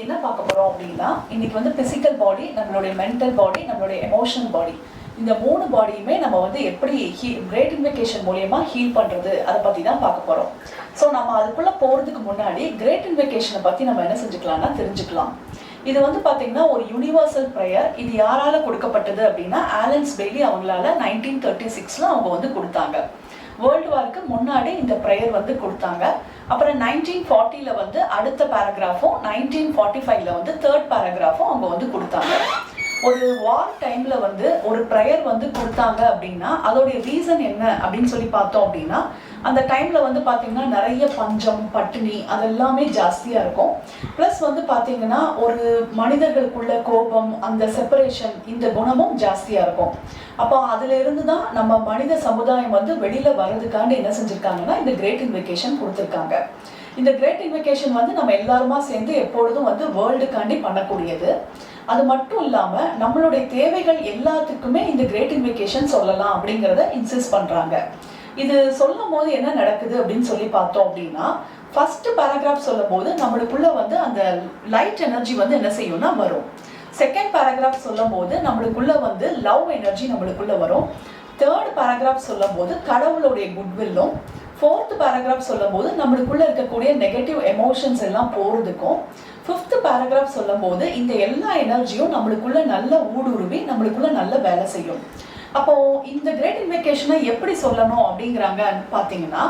என்ன பார்க்க போறோம் அப்படின்னா இன்னைக்கு வந்து பிசிக்கல் பாடி, நம்மளுடைய மென்டல் பாடி, நம்மளுடைய எமோஷனல் பாடி, இந்த மூணு பாடியுமே நம்ம வந்து எப்படி கிரேட் இன்வெகேஷன் மூலியமா ஹீல் பண்றது அதை பத்தி தான் பார்க்க போறோம். ஸோ நம்ம அதுக்குள்ள போறதுக்கு முன்னாடி கிரேட் இன்வெகேஷனை பத்தி நம்ம என்ன செஞ்சுக்கலாம்னா தெரிஞ்சுக்கலாம். இது வந்து பாத்தீங்கன்னா ஒரு யூனிவர்சல் ப்ரேயர். இது யாரால கொடுக்கப்பட்டது அப்படின்னா ஆலன்ஸ் பெய்லி அவங்களால 1936ல அவங்க வந்து கொடுத்தாங்க. வேர்ல்டு வாருக்கு முன்னாடி இந்த ப்ரேயர் வந்து கொடுத்தாங்க. அப்புறம் 1940ல வந்து அடுத்த பேராகிராஃபும் 1945ல வந்து தேர்ட் பேராகிராஃபும் அவங்க வந்து கொடுத்தாங்க. ஒரு வார் டைம்ல வந்து ஒரு ப்ரேயர் வந்து கொடுத்தாங்க அப்படின்னா அதோடைய ரீசன் என்ன அப்படின்னு சொல்லி பார்த்தோம் அப்படின்னா அந்த டைம்ல வந்து பாத்தீங்கன்னா நிறைய பஞ்சம், பட்டினி அதெல்லாமே ஜாஸ்தியா இருக்கும். பிளஸ் வந்து பாத்தீங்கன்னா ஒரு மனிதர்களுக்குள்ள கோபம், அந்த செப்பரேஷன், இந்த குணமும் ஜாஸ்தியா இருக்கும். அப்போ அதுல இருந்து தான் நம்ம மனித சமுதாயம் வந்து வெளியில வர்றதுக்காண்டி என்ன செஞ்சிருக்காங்கன்னா இந்த கிரேட் இன்வெகேஷன் கொடுத்துருக்காங்க. இந்த கிரேட் இன்வெகேஷன் வந்து நம்ம எல்லாருமா சேர்ந்து எப்பொழுதும் வந்து வேர்ல்டுக்காண்டி பண்ணக்கூடியது. அது மட்டும் இல்லாம நம்மளுடைய தேவைகள் எல்லாத்துக்குமே இந்த கிரேட் இன்வெகேஷன் சொல்லலாம் அப்படிங்கிறத இன்சிஸ்ட் பண்றாங்க. இது சொல்லும் போது என்ன நடக்குது அப்படின்னு சொல்லி பார்த்தோம் அப்படின்னா ஃபர்ஸ்ட் பேராகிராஃப் சொல்லும் போது நம்மளுக்குள்ள வந்து அந்த லைட் எனர்ஜி வந்து என்ன செய்யும்னா வரும். செகண்ட் பேராகிராஃப் சொல்லும் போது நம்மளுக்குள்ள வந்து லவ் எனர்ஜி நம்மளுக்குள்ள வரும். தேர்ட் பேராகிராஃப் சொல்லும் போது கடவுளுடைய குட்வில்லும், ஃபோர்த் பேராகிராஃப் சொல்லும் போது நம்மளுக்குள்ள இருக்கக்கூடிய நெகட்டிவ் எமோஷன்ஸ் எல்லாம் போறதுக்கும், ஃபிஃப்த் பேராகிராஃப் சொல்லும் போது இந்த எல்லா எனர்ஜியும் நம்மளுக்குள்ள நல்ல ஊடுருவி நம்மளுக்குள்ள நல்ல வேலை செய்யும். அப்போ இந்த கிரேட் இன்வெகேஷனை எப்படி சொல்லணும் அப்படிங்கிறாங்க பார்த்தீங்கன்னா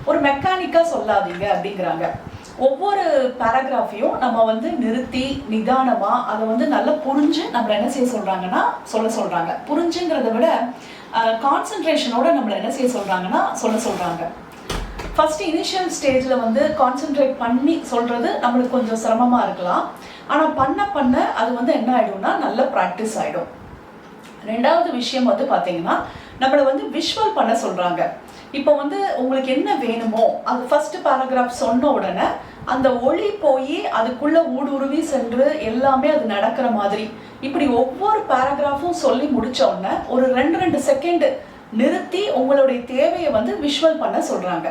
ஒரு மெக்கானிக்கா சொல்லாதீங்க அப்படிங்கிறாங்க. ஒவ்வொரு பேராகிராஃபையும் நம்ம வந்து நிறுத்தி நிதானமா அதை வந்து நல்லா புரிஞ்சு நம்மள என்ன செய்ய சொல்றாங்கன்னா சொல்றாங்க. புரிஞ்சுங்கிறத விட கான்சென்ட்ரேஷனோட நம்மள என்ன செய்ய சொல்றாங்கன்னா சொல்றாங்க. ஃபர்ஸ்ட் இனிஷியல் ஸ்டேஜ்ல வந்து கான்சென்ட்ரேட் பண்ணி சொல்றது நம்மளுக்கு கொஞ்சம் சிரமமா இருக்கலாம். ஆனா பண்ண அது வந்து என்ன ஆயிடும்னா நல்ல ப்ராக்டிஸ் ஆயிடும். ரெண்டாவது விஷயம் வந்து பாத்தீங்கன்னா நம்மளை வந்து விஷுவல் பண்ண சொல்றாங்க. இப்போ வந்து உங்களுக்கு என்ன வேணுமோ அது ஃபர்ஸ்ட் பேராகிராஃப் சொன்ன உடனே அந்த ஒளி போய் அதுக்குள்ள ஊடுருவி சென்று எல்லாமே அது நடக்கிற மாதிரி இப்படி ஒவ்வொரு பேராகிராஃபும் சொல்லி முடிச்ச உடனே ஒரு 2 செகண்ட் நிறுத்தி உங்களுடைய தேவையை வந்து விஷுவல் பண்ண சொல்றாங்க.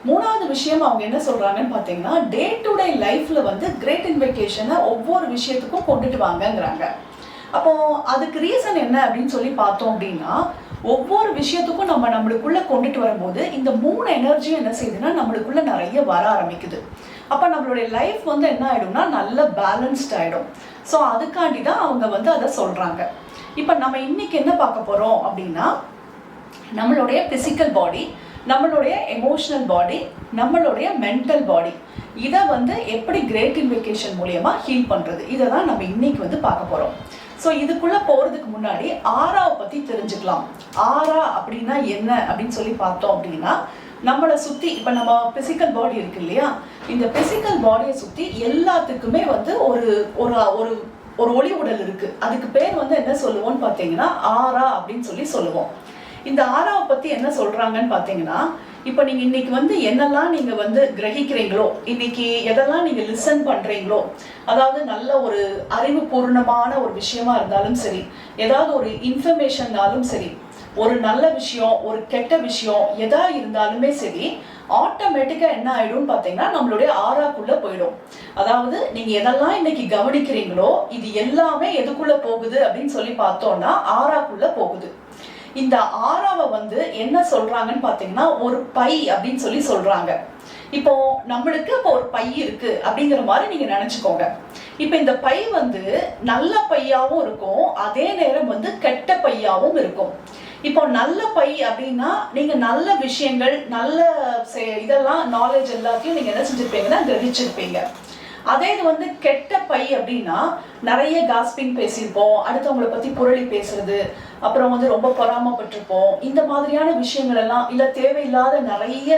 மூணாவது விஷயம் அவங்க என்ன சொல்றாங்கன்னு பாத்தீங்கன்னா டே டு டே லைஃப்ல வந்து கிரேட் இன்வெகேஷனை ஒவ்வொரு விஷயத்துக்கும் கொண்டுட்டு வாங்கங்கிறாங்க. அப்போ அதுக்கு ரீசன் என்ன அப்படின்னு சொல்லி பார்த்தோம் அப்படின்னா ஒவ்வொரு விஷயத்துக்கும் நம்மளுக்குள்ள கொண்டுட்டு வரும்போது இந்த 3 எனர்ஜியும் என்ன செய்யுதுன்னா நம்மளுக்குள்ள நிறைய வர ஆரம்பிக்குது. அப்ப நம்மளுடைய லைஃப் வந்து என்ன ஆயிடும்னா நல்ல பேலன்ஸ்ட் ஆயிடும். ஸோ அதுக்காண்டி தான் அவங்க வந்து அதை சொல்றாங்க. இப்ப நம்ம இன்னைக்கு என்ன பார்க்க போறோம் அப்படின்னா நம்மளுடைய பிசிக்கல் பாடி, நம்மளுடைய எமோஷனல் பாடி, நம்மளுடைய மென்டல் பாடி, இதை வந்து எப்படி கிரேட் இன்வெகேஷன் மூலியமா ஹீல் பண்றது, இதை தான் நம்ம இன்னைக்கு வந்து பார்க்க போறோம். ஸோ இதுக்குள்ள போறதுக்கு முன்னாடி ஆராவை பத்தி தெரிஞ்சுக்கலாம். ஆரா அப்படின்னா என்ன அப்படின்னு சொல்லி பார்த்தோம் அப்படின்னா நம்மளை சுத்தி இப்ப நம்ம பிசிக்கல் பாடி இருக்கு இல்லையா, இந்த பிசிக்கல் பாடியை சுத்தி எல்லாத்துக்குமே வந்து ஒரு ஒரு ஒரு ஒளி உடல் இருக்கு. அதுக்கு பேர் வந்து என்ன சொல்லுவோம்னு பாத்தீங்கன்னா ஆரா அப்படின்னு சொல்லி சொல்லுவோம். இந்த ஆராவை பத்தி என்ன சொல்றாங்கன்னு பாத்தீங்கன்னா இப்ப நீங்க இன்னைக்கு வந்து என்னெல்லாம் நீங்க வந்து கிரகிக்கிறீங்களோ, இன்னைக்கு எதெல்லாம் நீங்க லிசன் பண்றீங்களோ, அதாவது நல்ல ஒரு அறிவுபூர்ணமான ஒரு விஷயமா இருந்தாலும் சரி, ஏதாவது ஒரு இன்ஃபர்மேஷன்னாலும் சரி, ஒரு நல்ல விஷயம், ஒரு கெட்ட விஷயம் எதா இருந்தாலுமே சரி, ஆட்டோமேட்டிக்கா என்ன ஆயிடும் பாத்தீங்கன்னா நம்மளுடைய ஆராக்குள்ள போயிடும். அதாவது நீங்க எதெல்லாம் இன்னைக்கு கவனிக்கிறீங்களோ இது எல்லாமே எதுக்குள்ள போகுது அப்படின்னு சொல்லி பார்த்தோம்னா ஆராக்குள்ள போகுது. இந்த ஆராவை வந்து என்ன சொல்றாங்கன்னு பாத்தீங்கன்னா ஒரு பை அப்படின்னு சொல்லி சொல்றாங்க. இப்போ நம்மளுக்கு இப்போ ஒரு பை இருக்கு அப்படிங்கிற மாதிரி நீங்க நினைச்சுக்கோங்க. இப்ப இந்த பை வந்து நல்ல பையாவும் இருக்கும், அதே நேரம் வந்து கெட்ட பையாவும் இருக்கும். இப்போ நல்ல பை அப்படின்னா நீங்க நல்ல விஷயங்கள், நல்ல இதெல்லாம் நாலேஜ் எல்லாத்தையும் நீங்க என்ன செஞ்சிருப்பீங்கன்னா கிரகிச்சிருப்பீங்க. அதே இது வந்து கெட்ட பை அப்படின்னா நிறைய காஸ்பிங் பேசியிருப்போம், அடுத்தவங்களை பத்தி புரளி பேசுறது, அப்புறம் வந்து ரொம்ப பொறாமப்பட்டிருப்போம். இந்த மாதிரியான விஷயங்கள் எல்லாம் இல்ல தேவையில்லாத நிறைய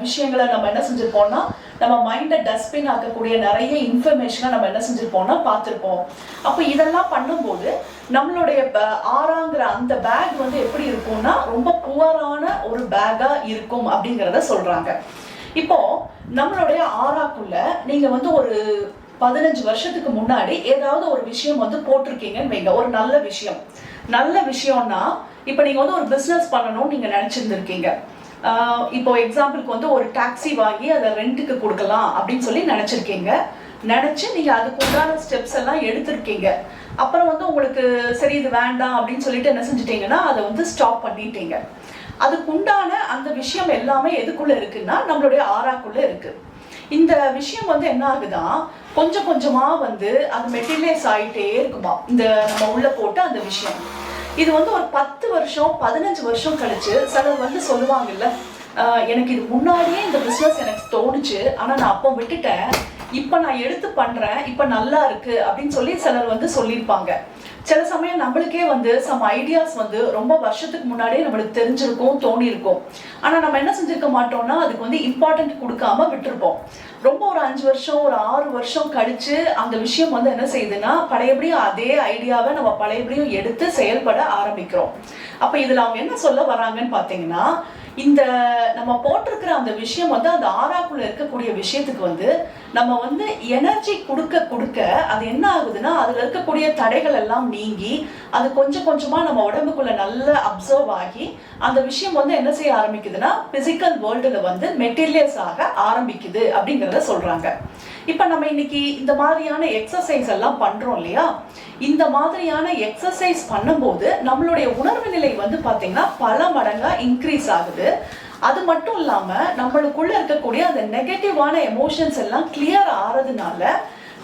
விஷயங்களை நம்ம என்ன செஞ்சிருப்போம்னா நம்ம மைண்டை டஸ்ட்பின் ஆக்கக்கூடிய நிறைய இன்ஃபர்மேஷனை நம்ம என்ன செஞ்சிருப்போம்னா பார்த்திருப்போம். அப்ப இதெல்லாம் பண்ணும்போது நம்மளுடைய ஆறாங்கிற அந்த பேக் வந்து எப்படி இருக்கும்னா ரொம்ப புவரான ஒரு பேக்கா இருக்கும் அப்படிங்கிறத சொல்றாங்க. இப்போ நம்மளுடைய ஆராக்குள்ள நீங்க வந்து ஒரு 15 வருஷத்துக்கு முன்னாடி ஏதாவது ஒரு விஷயம் வந்து போட்டிருக்கீங்கன்னு வைங்க, ஒரு நல்ல விஷயம்னா இப்ப நீங்க வந்து ஒரு பிசினஸ் பண்ணணும்னு நீங்க நினைச்சிருந்திருக்கீங்க. இப்போ எக்ஸாம்பிளுக்கு வந்து ஒரு டாக்ஸி வாங்கி அதை ரெண்ட்டுக்கு கொடுக்கலாம் அப்படின்னு சொல்லி நினைச்சிருக்கீங்க. நினைச்சு நீங்க அதுக்கு உண்டான ஸ்டெப்ஸ் எல்லாம் எடுத்திருக்கீங்க. அப்புறம் வந்து உங்களுக்கு சரி இது வேண்டாம் அப்படின்னு சொல்லிட்டு என்ன செஞ்சுட்டீங்கன்னா அதை வந்து ஸ்டாப் பண்ணிட்டீங்க. அதுக்கு உண்டான அந்த விஷயம் எல்லாமே எதுக்குள்ள இருக்குன்னா நம்மளுடைய ஆறாக்குள்ள இருக்கு. இந்த விஷயம் வந்து என்ன ஆகுதா, கொஞ்சம் கொஞ்சமா வந்து அது மெட்டீரியலைஸ் ஆகிட்டே இருக்குமா இந்த நம்ம உள்ள போட்டு அந்த விஷயம். இது வந்து ஒரு 10 வருஷம் 15 வருஷம் கழிச்சு சிலர் வந்து சொல்லுவாங்கல்ல, எனக்கு இது முன்னாடியே இந்த பிஸ்னஸ் எனக்கு தோணுச்சு, ஆனா நான் அப்போ விட்டுட்டேன், இப்போ நான் எடுத்து பண்றேன், இப்போ நல்லா இருக்கு அப்படின்னு சொல்லி சிலர் வந்து சொல்லியிருப்பாங்க. சில சமயம் நம்மளுக்கே வந்து சம் ஐடியாஸ் வந்து ரொம்ப வருஷத்துக்கு முன்னாடியே நம்மளுக்கு தெரிஞ்சிருக்கும், தோணியிருக்கும். ஆனா நம்ம என்ன செஞ்சிருக்க மாட்டோம்னா அதுக்கு வந்து இம்பார்ட்டன்ட் கொடுக்காம விட்டுருப்போம். ரொம்ப ஒரு 5 வருஷம் ஒரு 6 வருஷம் கழிச்சு அந்த விஷயம் வந்து என்ன செய்யுதுன்னா பழையபடியும் அதே ஐடியாவை நம்ம பழையபடியும் எடுத்து செயல்பட ஆரம்பிக்கிறோம். அப்ப இதுல அவங்க என்ன சொல்ல வராங்கன்னு பாத்தீங்கன்னா, இந்த நம்ம போட்டிருக்கிற அந்த விஷயம் வந்து அந்த ஆறாக்குள்ள இருக்கக்கூடிய விஷயத்துக்கு வந்து நம்ம வந்து எனர்ஜி கொடுக்க கொடுக்க அது என்ன ஆகுதுன்னா அதுல இருக்கக்கூடிய தடைகள் எல்லாம் நீங்கி அது கொஞ்சம் கொஞ்சமா நம்ம உடம்புக்குள்ள நல்லா அப்சர்வ் ஆகி அந்த விஷயம் வந்து என்ன செய்ய ஆரம்பிக்குதுன்னா பிசிக்கல் வேர்ல்டுல வந்து மெட்டீரியல்ஸ் ஆக ஆரம்பிக்குது அப்படிங்கிறத சொல்றாங்க. இப்ப நம்ம இன்னைக்கு இந்த மாதிரியான எக்ஸசைஸ் எல்லாம் பண்றோம் இல்லையா, இந்த மாதிரியான எக்ஸசைஸ் பண்ணும்போது நம்மளுடைய உணர்வு நிலை வந்து பாத்தீங்கன்னா பல மடங்கா இன்க்ரீஸ் ஆகுது. அது மட்டும் இல்லாம நம்மளுக்குள்ள இருக்கக்கூடிய அந்த நெகட்டிவான எமோஷன்ஸ் எல்லாம் கிளியர் ஆறதுனால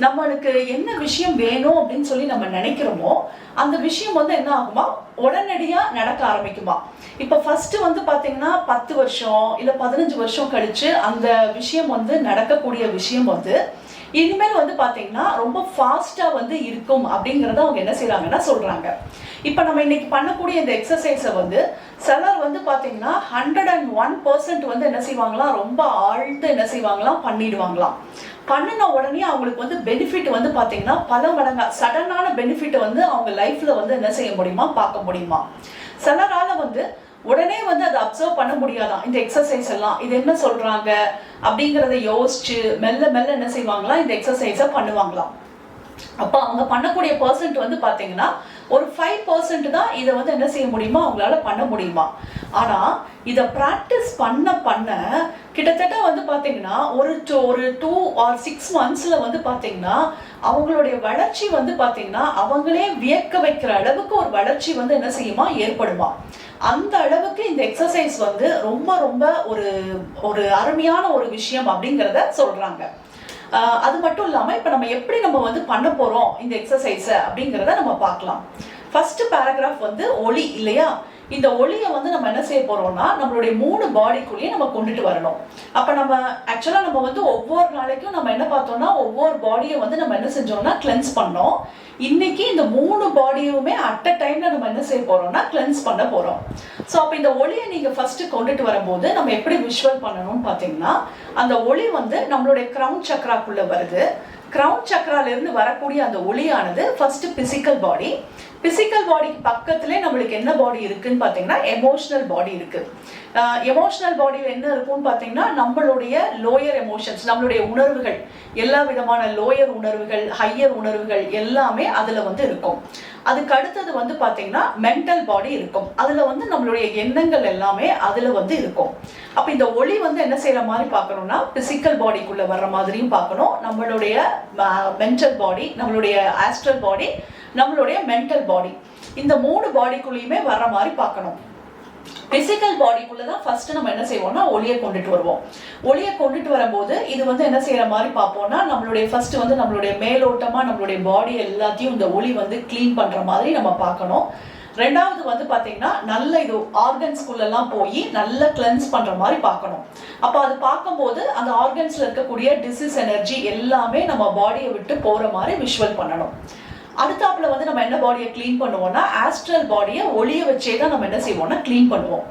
நம்மளுக்கு என்ன விஷயம் வேணும் அப்படின்னு சொல்லி நம்ம நினைக்கிறோமோ அந்த விஷயம் வந்து என்ன ஆகுமா உடனடியா நடக்க ஆரம்பிக்குமா. இப்ப ஃபர்ஸ்ட் வந்து பாத்தீங்கன்னா 10 வருஷம் இல்ல 15 வருஷம் கழிச்சு அந்த விஷயம் வந்து நடக்கக்கூடிய விஷயம் வந்து இனிமேல் வந்து பாத்தீங்கன்னா ரொம்ப ஃபாஸ்டா வந்து இருக்கும் அப்படிங்கறத அவங்க என்ன செய்யறாங்கன்னா சொல்றாங்க. இப்ப நம்ம இன்னைக்கு பண்ணக்கூடிய இந்த எக்ஸசைஸை வந்து சிலர் வந்து பாத்தீங்கன்னா 101% வந்து என்ன செய்வாங்களாம் ரொம்ப ஆழ்ந்து என்ன செய்வாங்களாம் பண்ணிடுவாங்களாம். பண்ணின உடனே அவங்களுக்கு வந்து பெனிஃபிட் வந்து பாத்தீங்கன்னா பல மடங்கா சடனான பெனிஃபிட் வந்து அவங்க லைஃப்ல வந்து என்ன செய்ய முடியுமா பார்க்க முடியுமா. சிலரால வந்து உடனே வந்து அதை அப்சர்வ் பண்ண முடியாதான் இந்த எக்ஸசைஸ் எல்லாம் இது என்ன சொல்றாங்க அப்படிங்கறத யோசிச்சு மெல்ல மெல்ல என்ன செய்வாங்களா இந்த எக்ஸசைஸை பண்ணுவாங்களாம். அப்ப அவங்க பண்ணக்கூடிய பர்சன்ட் வந்து பாத்தீங்கன்னா ஒரு 5% தான் இதை வந்து என்ன செய்ய முடியுமா அவங்களால பண்ண முடியுமா. ஆனா இதை பிராக்டிஸ் பண்ண பண்ண கிட்டத்தட்ட வந்து பாத்தீங்கன்னா ஒரு 2 or 6 monthsல வந்து பாத்தீங்கன்னா அவங்களுடைய வளர்ச்சி வந்து பாத்தீங்கன்னா அவங்களே வியக்க வைக்கிற அளவுக்கு ஒரு வளர்ச்சி வந்து என்ன செய்யுமா ஏற்படுமா. அந்த அளவுக்கு இந்த எக்ஸசைஸ் வந்து ரொம்ப ரொம்ப ஒரு ஒரு அருமையான ஒரு விஷயம் அப்படிங்கிறத சொல்றாங்க. அது மட்டும் இல்லாம இப்ப நம்ம எப்படி நம்ம வந்து பண்ண போறோம் இந்த எக்ஸசைஸ அப்படிங்கறத நம்ம பார்க்கலாம். ஃபர்ஸ்ட் பேராகிராஃப் வந்து ஒளி இல்லையா, இந்த ஒளியை வந்து நம்ம என்ன செய்ய போறோம்னா நம்மளுடைய 3 பாடிக்குள்ளேயே நம்ம கொண்டுட்டு வரணும். அப்ப நம்ம ஆக்சுவலா நம்ம வந்து ஒவ்வொரு நாளைக்கும் நம்ம என்ன பார்த்தோம்னா ஒவ்வொரு பாடியை வந்து நம்ம என்ன செஞ்சோம்னா கிளென்ஸ் பண்ணோம். இன்னைக்கு இந்த 3 பாடியுமே அட் அ டைம்ல நம்ம என்ன செய்ய போறோம்னா கிளென்ஸ் பண்ண போறோம். ஸோ அப்ப இந்த ஒளியை நீங்க ஃபர்ஸ்ட் கொண்டுட்டு வரும்போது நம்ம எப்படி விஷுவல் பண்ணணும்னு பாத்தீங்கன்னா அந்த ஒளி வந்து நம்மளுடைய கிரவுன் சக்ராக்குள்ள வருது. கிரவுன் சக்ரால இருந்து வரக்கூடிய அந்த ஒளியானது ஃபர்ஸ்ட் பிசிக்கல் பாடி. பிசிக்கல் பாடிக்கு பக்கத்திலே நம்மளுக்கு என்ன பாடி இருக்குன்னு பாத்தீங்கன்னா எமோஷனல் பாடி இருக்கு. எமோஷனல் பாடியில் என்ன இருக்கும்னு பாத்தீங்கன்னா நம்மளுடைய லோயர் எமோஷன்ஸ் நம்மளுடைய உணர்வுகள் எல்லா விதமான லோயர் உணர்வுகள் ஹையர் உணர்வுகள் எல்லாமே அதுல வந்து இருக்கும். அதுக்கு அடுத்தது வந்து பாத்தீங்கன்னா மென்டல் பாடி இருக்கும். அதுல வந்து நம்மளுடைய எண்ணங்கள் எல்லாமே அதுல வந்து இருக்கும். அப்ப இந்த ஒளி வந்து என்ன செய்யற மாதிரி பார்க்கணும்னா பிசிக்கல் பாடிக்குள்ள வர்ற மாதிரியும் பார்க்கணும், நம்மளுடைய மென்டல் பாடி நம்மளுடைய ஆஸ்ட்ரல் பாடி நம்மளுடைய மென்டல் பாடி இந்த 3 பாடிக்குள்ளேயுமே வர்ற மாதிரி பார்க்கணும். பிசிக்கல் பாடிக்குள்ளதான் ஃபர்ஸ்ட் நம்ம என்ன செய்வோம்னா ஒளியை கொண்டுட்டு வருவோம். ஒளியை கொண்டுட்டு வரும்போது இது வந்து என்ன செய்யற மாதிரி பார்ப்போம்னா நம்மளுடைய ஃபர்ஸ்ட் வந்து நம்மளுடைய மேலோட்டமா நம்மளுடைய பாடி எல்லாத்தையும் இந்த ஒளி வந்து கிளீன் பண்ற மாதிரி நம்ம பார்க்கணும். ரெண்டாவது வந்து பாத்தீங்கன்னா நல்ல இது ஆர்கன்ஸ்குள்ள எல்லாம் போய் நல்லா கிளென்ஸ் பண்ற மாதிரி பார்க்கணும். அப்ப அது பார்க்கும்போது அந்த ஆர்கன்ஸ்ல இருக்கக்கூடிய டிசீஸ் எனர்ஜி எல்லாமே நம்ம பாடியை விட்டு போற மாதிரி விஷுவல் பண்ணணும். அடுத்தாப்புல வந்து நம்ம என்ன பாடியை கிளீன் பண்ணுவோம்னா ஆஸ்ட்ரல் பாடியை ஒளிய வச்சே தான் நம்ம என்ன செய்வோம்னா கிளீன் பண்ணுவோம்.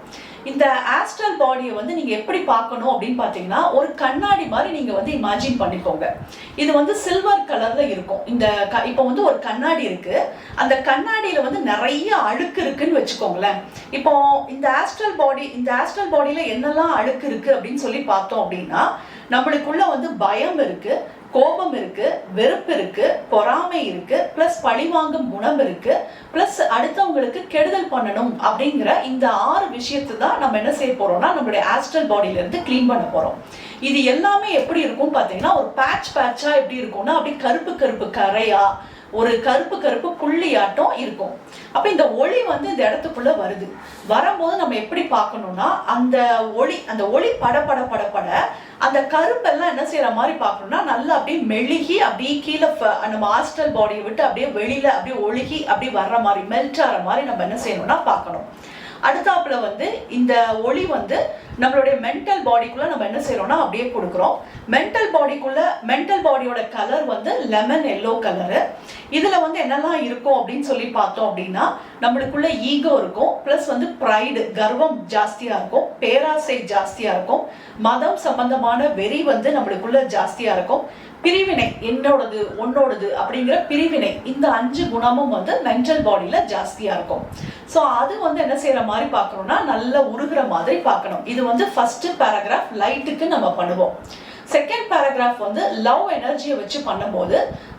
இந்த ஆஸ்ட்ரல் பாடியை வந்து நீங்க எப்படி பார்க்கணும் அப்படின்னு பாத்தீங்கன்னா ஒரு கண்ணாடி மாதிரி நீங்க வந்து இமேஜின் பண்ணிக்கோங்க. இது வந்து சில்வர் கலர்ல இருக்கும். இந்த இப்போ வந்து ஒரு கண்ணாடி இருக்கு, அந்த கண்ணாடியில வந்து நிறைய அழுக்கு இருக்குன்னு வச்சுக்கோங்களேன். இப்போ இந்த ஆஸ்ட்ரல் பாடியில என்னெல்லாம் அழுக்கு இருக்கு அப்படின்னு சொல்லி பார்த்தோம் அப்படின்னா நம்மளுக்குள்ள வந்து பயம் இருக்கு, கோபம் இருக்கு, வெறுப்பு இருக்கு, பொறாமை இருக்கு, பிளஸ் பழிவாங்கும் குணம் இருக்கு, பிளஸ் அடுத்தவங்களுக்கு கெடுதல் பண்ணணும் அப்படிங்கிற இந்த 6 விஷயத்தை தான் நம்ம என்ன செய்ய போறோம்னா நம்மளுடைய ஆஸ்ட்ரல் பாடியில இருந்து கிளீன் பண்ண போறோம். இது எல்லாமே எப்படி இருக்கும் பார்த்தீங்கன்னா ஒரு பேட்சா எப்படி இருக்கும்னா அப்படி கருப்பு கருப்பு கரையா ஒரு கருப்பு கருப்பு புள்ளியாட்டம் இருக்கும். அப்ப இந்த ஒளி வந்து இந்த இடத்துக்குள்ள வருது. வரும்போது நம்ம எப்படி பார்க்கணும்னா அந்த ஒளி பட பட பட பட அந்த கருப்பெல்லாம் என்ன செய்யற மாதிரி பார்க்கணும்னா நல்லா அப்படியே மெழுகி அப்படியே கீழே நம்ம ஆஸ்ட்ரல் பாடியை விட்டு அப்படியே வெளியில அப்படியே ஒழுகி அப்படியே வர்ற மாதிரி மெல்ட் ஆகிற மாதிரி நம்ம என்ன செய்யணும்னா பார்க்கணும். அடுத்தாப்புல வந்து இந்த ஒளி வந்து நம்மளுடைய மென்டல் பாடிக்குள்ள நம்ம என்ன செய்யறோம்னா அப்படியே கொடுக்குறோம். மென்டல் பாடியோட கலர் வந்து லெமன் எல்லோ கலரு. இதுல வந்து என்னெல்லாம் இருக்கும் அப்படின்னு சொல்லி பார்த்தோம் அப்படின்னா நம்மளுக்குள்ள ஈகோ இருக்கும், பிளஸ் வந்து ப்ரைடு கர்வம் ஜாஸ்தியா இருக்கும், பேராசை ஜாஸ்தியா இருக்கும், மதம் சம்பந்தமான வெறி வந்து நம்மளுக்குள்ள ஜாஸ்தியா இருக்கும், பிரிவினை என்னோடது உன்னோடது அப்படிங்கிற பிரிவினை, இந்த 5 குணமும் வந்து மென்டல் பாடியில ஜாஸ்தியா இருக்கும். ஸோ அது வந்து என்ன செய்யற மாதிரி பார்க்கணும்னா நல்ல உருகிற மாதிரி பார்க்கணும். இது வந்து ஃபர்ஸ்ட் பேராகிராஃப் லைட்டுக்கு நம்ம பண்ணுவோம். செகண்ட் பேராகிராஃப் வந்து லவ் எனர்ஜியை வச்சு பண்ணும்போது